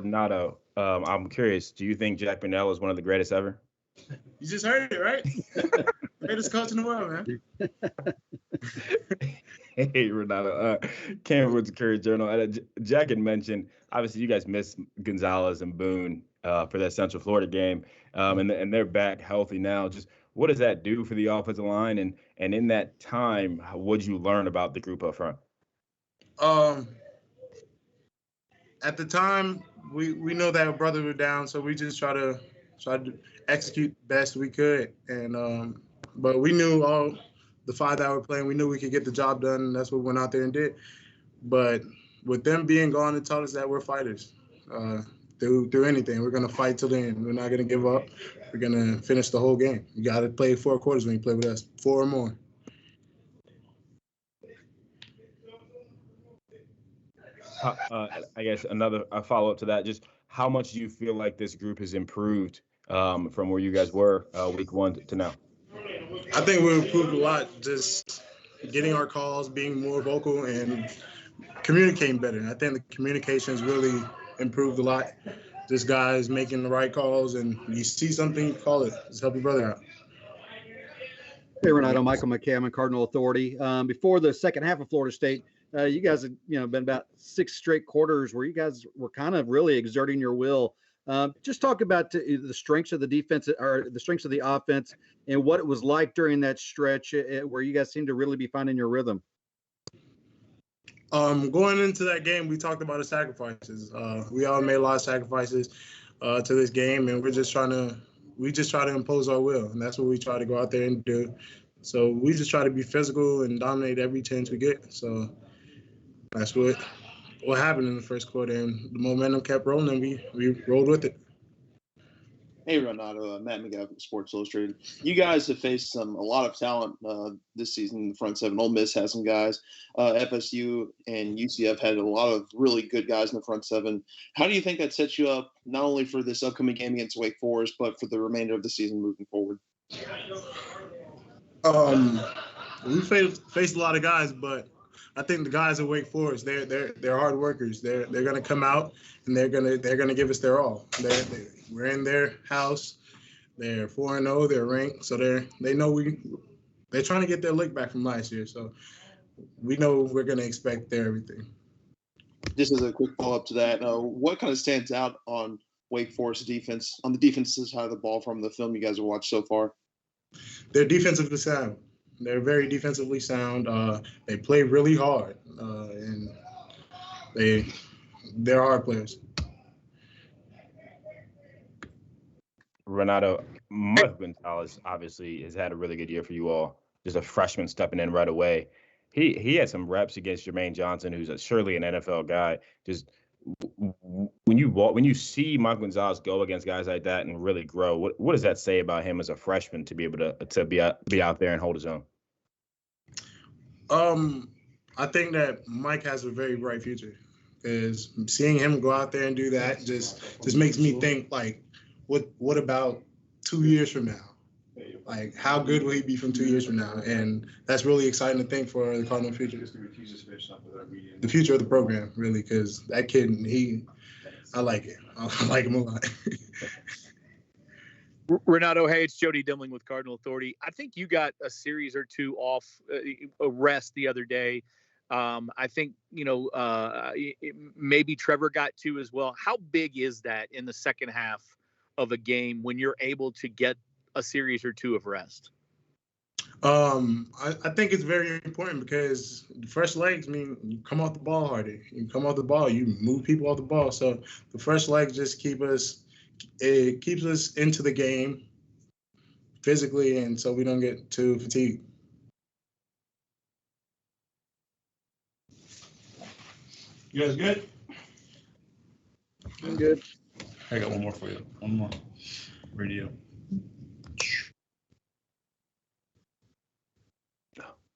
Renato, I'm curious. Do you think Jack Brunell is one of the greatest ever? You just heard it, right? Greatest coach in the world, man. Hey, Renato. Came with the Courier Journal. Jack had mentioned, obviously, you guys missed Gonzalez and Boone for that Central Florida game, and they're back healthy now. Just what does that do for the offensive line? And in that time, what did you learn about the group up front? At the time, we know that our brothers were down, so we just try to execute best we could. And but we knew all the 5 that were playing, we knew we could get the job done, and that's what we went out there and did. But with them being gone, it taught us that we're fighters. Through anything, we're gonna fight till the end. We're not gonna give up. We're gonna finish the whole game. You got to play 4 quarters when you play with us, 4 or more. I guess a follow up to that. Just how much do you feel like this group has improved from where you guys were week 1 to now? I think we improved a lot. Just getting our calls, being more vocal, and communicating better. I think the communication's really improved a lot. Just guys making the right calls, and you see something, call it. Just help your brother out. Hey, Renato, Michael McCammon, Cardinal Authority. Before the second half of Florida State, you guys had been about 6 straight quarters where you guys were kind of really exerting your will. Just talk about the strengths of the defense or the strengths of the offense and what it was like during that stretch where you guys seemed to really be finding your rhythm. Going into that game, we talked about the sacrifices. We all made a lot of sacrifices to this game, and we just try to impose our will, and that's what we try to go out there and do. So we just try to be physical and dominate every chance we get. So that's what happened in the first quarter, and the momentum kept rolling, and we rolled with it. Hey, Renato, Matt McGowan from Sports Illustrated. You guys have faced a lot of talent this season in the front seven. Ole Miss has some guys. FSU and UCF had a lot of really good guys in the front seven. How do you think that sets you up not only for this upcoming game against Wake Forest, but for the remainder of the season moving forward? We faced a lot of guys, but I think the guys at Wake Forest, they're hard workers. They're gonna come out and they're gonna give us their all. We're in their house. They're 4-0. They're ranked, so they know they're trying to get their lick back from last year. So we know we're gonna expect their everything. Just as a quick follow up to that, what kind of stands out on Wake Forest defense on the defensive side of the ball from the film you guys have watched so far? They're defensively sound. They're very defensively sound. They play really hard, and they're hard players. Renato, Mark Gonzalez obviously has had a really good year for you all. Just a freshman stepping in right away. He had some reps against Jermaine Johnson, who's surely an NFL guy. Just when you see Mark Gonzalez go against guys like that and really grow, what does that say about him as a freshman to be able to be out there and hold his own? I think that Mike has a very bright future, because seeing him go out there and do that just makes me think, like, what about 2 years from now? Like, how good will he be from 2 years from now? And that's really exciting to think for the Cardinal future. The future of the program, really, because that kid, I like it. I like him a lot. Renato, hey, it's Jody Dimling with Cardinal Authority. I think you got a series or 2 off a rest the other day. I think, maybe Trevor got 2 as well. How big is that in the second half of a game when you're able to get a series or 2 of rest? I think it's very important, because the fresh legs mean you come off the ball harder. You come off the ball, you move people off the ball. So the fresh legs just keeps us into the game physically, and so we don't get too fatigued. You guys good? I'm good. I got one more for you. One more. Radio.